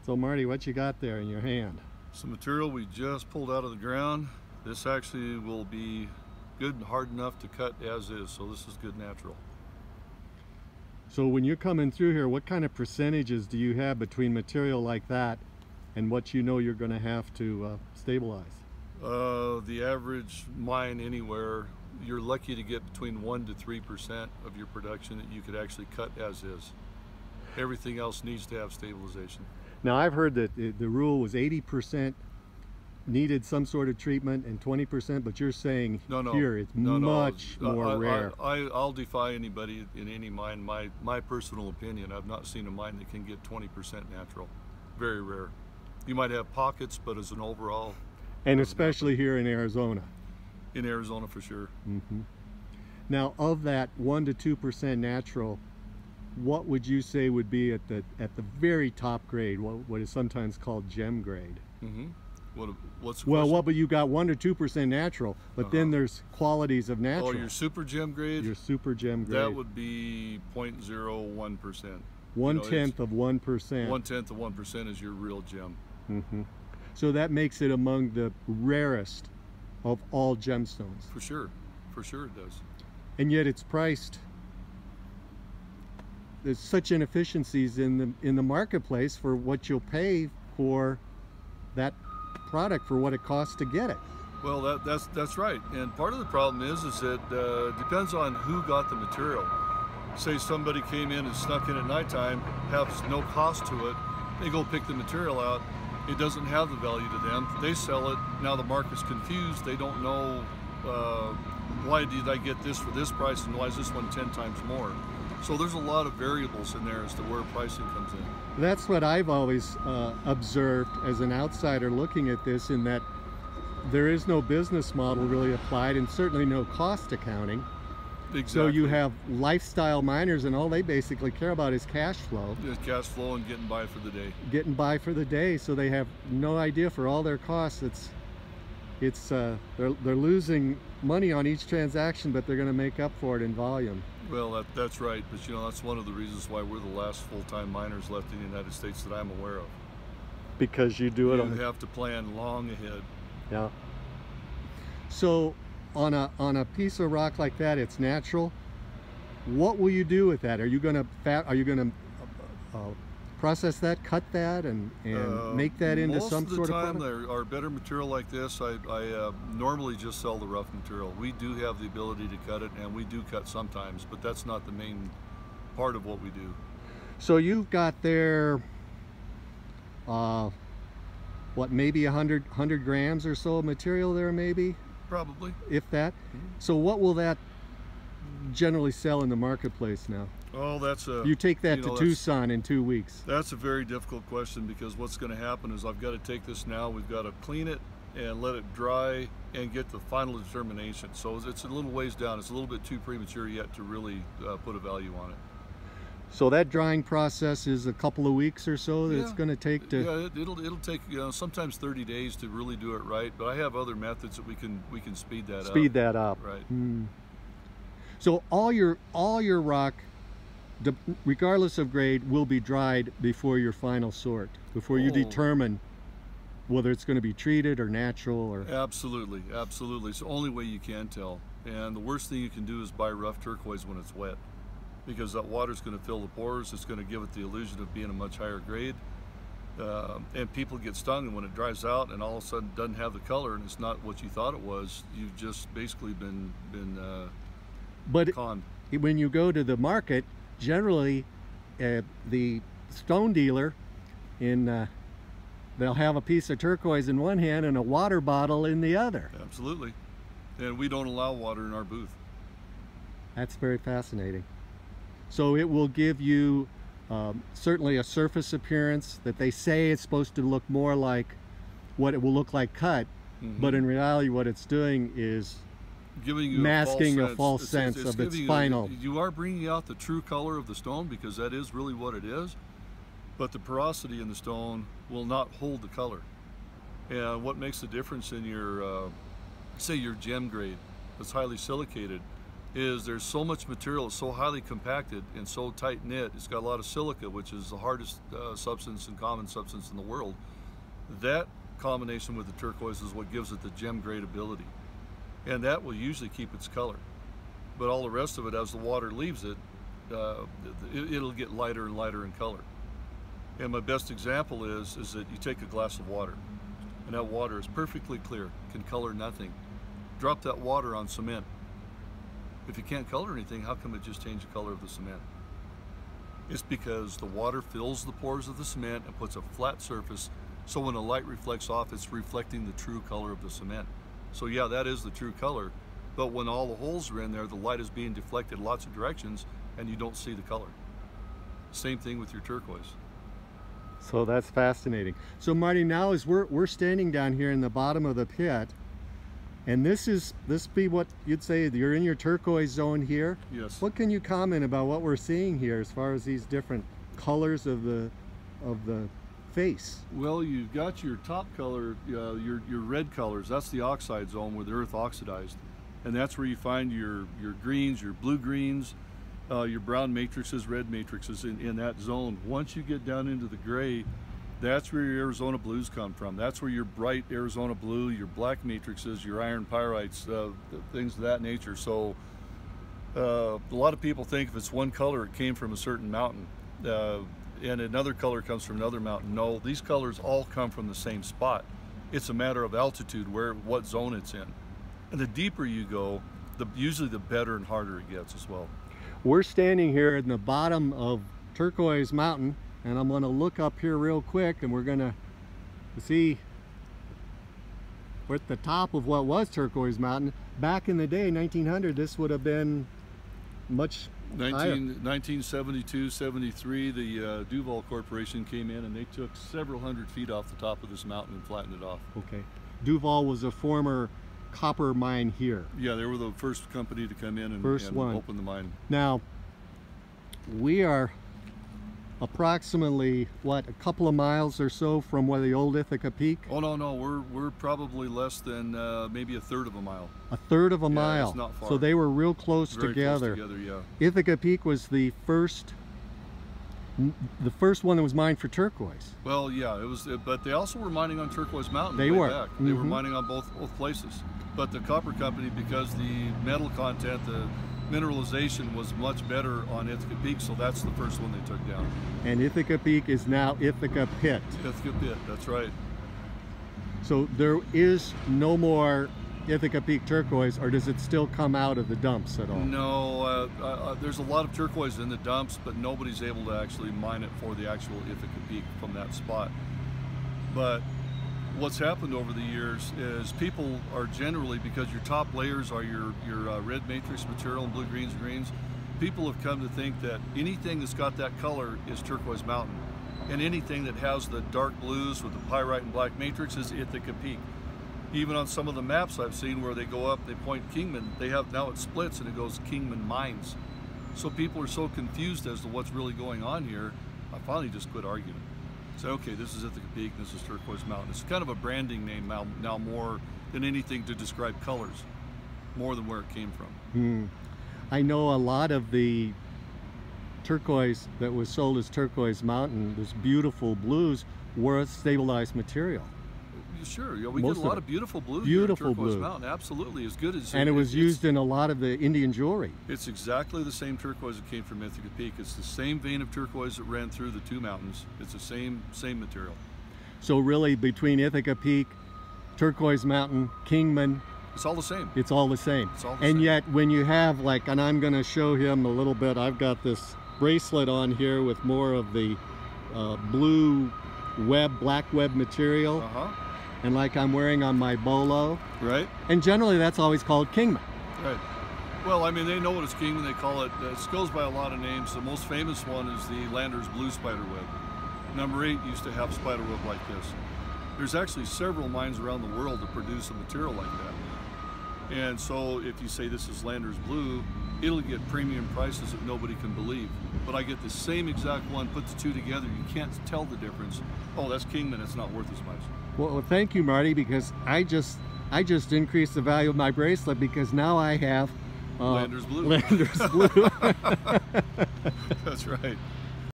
So Marty, what you got there in your hand? Some material we just pulled out of the ground. This actually will be good and hard enough to cut as is, so this is good natural. So when you're coming through here, what kind of percentages do you have between material like that and what you know you're going to have to stabilize? The average mine anywhere, you're lucky to get between 1 to 3% of your production that you could actually cut as is. Everything else needs to have stabilization. Now I've heard that the rule was 80% needed some sort of treatment and 20%, but you're saying here it's much more rare. I'll defy anybody in any mine. My personal opinion, I've not seen a mine that can get 20% natural. Very rare. You might have pockets, but as an overall. And especially here in Arizona. In Arizona for sure. Mm-hmm. Now of that 1 to 2% natural, what would you say would be at the very top grade, what is sometimes called gem grade? Mm-hmm. What's the question? But you got 1 to 2% natural, but then there's qualities of natural. Oh, your super gem grade? Your super gem grade. That would be 0.01%. 1/10 of 1%. 1/10 of 1% is your real gem. Mm-hmm. So that makes it among the rarest of all gemstones. For sure it does. And yet it's priced. There's such inefficiencies in the marketplace for what you'll pay for that product, for what it costs to get it. Well, that's right. And part of the problem is that depends on who got the material. Say somebody came in and snuck in at nighttime, has no cost to it. They go pick the material out. It doesn't have the value to them. They sell it. Now the market's confused. They don't know why did I get this for this price and why is this one 10 times more. So there's a lot of variables in there as to where pricing comes in. That's what I've always observed as an outsider looking at this, in that there is no business model really applied and certainly no cost accounting. Exactly. So you have lifestyle miners and all they basically care about is cash flow. Just cash flow and getting by for the day. Getting by for the day, so they have no idea for all their costs. They're losing money on each transaction, but they're going to make up for it in volume. Well, that's right, but that's one of the reasons why we're the last full-time miners left in the United States that I'm aware of. Because you do it You have to plan long ahead. Yeah. So on a piece of rock like that, it's natural. What will you do with that? Are you going to process that, cut that, and make that into some sort of product? Most of the time, our better material like this, I normally just sell the rough material. We do have the ability to cut it, and we do cut sometimes, but that's not the main part of what we do. So you've got there, what, maybe 100 grams or so of material there, maybe? Probably. If that. So what will that generally sell in the marketplace now? Oh, you take that to Tucson in 2 weeks. That's a very difficult question, because what's going to happen is I've got to take this now, we've got to clean it and let it dry and get the final determination. So it's a little ways down. It's a little bit too premature yet to really put a value on it. So that drying process is a couple of weeks or so that it's going to take to... Yeah, it'll take sometimes 30 days to really do it right, but I have other methods that we can speed that up. Speed that up. Right. So all your rock, regardless of grade, will be dried before your final sort, before you determine whether it's going to be treated or natural or... Absolutely. It's the only way you can tell. And the worst thing you can do is buy rough turquoise when it's wet, because that water's going to fill the pores. It's going to give it the illusion of being a much higher grade. And people get stung, and when it dries out and all of a sudden doesn't have the color and it's not what you thought it was, you've just basically been conned. When you go to the market, generally the stone dealer they'll have a piece of turquoise in one hand and a water bottle in the other. Absolutely. And we don't allow water in our booth. That's very fascinating. So it will give you certainly a surface appearance that they say it's supposed to look more like what it will look like cut, but in reality what it's doing is giving you masking a false sense of its final. You are bringing out the true color of the stone, because that is really what it is, but the porosity in the stone will not hold the color. And what makes the difference in your say your gem grade that's highly silicated is there's so much material, it's so highly compacted and so tight knit. It's got a lot of silica, which is the hardest substance and common substance in the world. That combination with the turquoise is what gives it the gem grade ability, and that will usually keep its color. But all the rest of it, as the water leaves it, it'll get lighter and lighter in color. And my best example is that you take a glass of water, and that water is perfectly clear, can color nothing. Drop that water on cement. If you can't color anything, how come it just changed the color of the cement? It's because the water fills the pores of the cement and puts a flat surface, so when the light reflects off, it's reflecting the true color of the cement. So yeah, that is the true color, but when all the holes are in there, the light is being deflected lots of directions and you don't see the color. Same thing with your turquoise. So that's fascinating. So Marty, now as we're standing down here in the bottom of the pit, and this be what you'd say you're in your turquoise zone here. Yes. What can you comment about what we're seeing here as far as these different colors of the face? Well, you've got your top color, your red colors. That's the oxide zone where the earth oxidized, and that's where you find your greens, your blue greens, your brown matrices, red matrices in that zone. Once you get down into the gray, that's where your Arizona blues come from. That's where your bright Arizona blue, your black matrices, your iron pyrites, things of that nature. So a lot of people think if it's one color, it came from a certain mountain, and another color comes from another mountain. No, these colors all come from the same spot. It's a matter of altitude, what zone it's in. And the deeper you go, usually the better and harder it gets as well. We're standing here in the bottom of Turquoise Mountain, and I'm going to look up here real quick, and we're going to see we're at the top of what was Turquoise Mountain. Back in the day, 1900, this would have been much higher. 1972, 73, the Duval Corporation came in and they took several hundred feet off the top of this mountain and flattened it off. Okay. Duval was a former copper mine here. Yeah, they were the first company to come in and open the mine. Now, we are approximately, what, a couple of miles or so from where the old Ithaca Peak? Oh, no, we're probably less than maybe a third of a mile. A third of a mile. It's not far. So they were real close together. Very close together, yeah. Ithaca Peak was the first one that was mined for turquoise. Well, yeah, it was, but they also were mining on Turquoise Mountain. They were. Back. They were mining on both places. But the copper company, because the metal content, the mineralization was much better on Ithaca Peak, so that's the first one they took down. And Ithaca Peak is now Ithaca Pit. Ithaca Pit, that's right. So there is no more Ithaca Peak turquoise, or does it still come out of the dumps at all? No, there's a lot of turquoise in the dumps, but nobody's able to actually mine it for the actual Ithaca Peak from that spot. But what's happened over the years is people are generally, because your top layers are your red matrix material and blue greens and greens, people have come to think that anything that's got that color is Turquoise Mountain, and anything that has the dark blues with the pyrite and black matrix is Ithaca Peak. Even on some of the maps I've seen where they go up, they point Kingman, now it splits and it goes Kingman Mines. So people are so confused as to what's really going on here, I finally just quit arguing. Say, okay, this is Ithaca Peak, this is Turquoise Mountain. It's kind of a branding name now more than anything to describe colors, more than where it came from. I know a lot of the turquoise that was sold as Turquoise Mountain, this beautiful blues, were a stabilized material. Sure, yeah, we get a lot of beautiful blue beautiful here at Turquoise blue. Mountain, absolutely, as good as. And it was used in a lot of the Indian jewelry. It's exactly the same turquoise that came from Ithaca Peak. It's the same vein of turquoise that ran through the two mountains. It's the same material. So really, between Ithaca Peak, Turquoise Mountain, Kingman, it's all the same. It's all the same. It's all the and same. Yet, when you have and I'm going to show him a little bit. I've got this bracelet on here with more of the blue black web material. And like I'm wearing on my bolo. Right. And generally that's always called Kingman. Right. Well, I mean, they know what it's Kingman. They call it, it goes by a lot of names. The most famous one is the Landers Blue Spider Web. Number 8 used to have spider web like this. There's actually several mines around the world that produce a material like that. And so if you say this is Landers Blue, it'll get premium prices that nobody can believe. But I get the same exact one, put the two together, you can't tell the difference. Oh, that's Kingman, it's not worth as much. Well, thank you, Marty, because I just increased the value of my bracelet, because now I have Lander's blue. Lander's blue. That's right.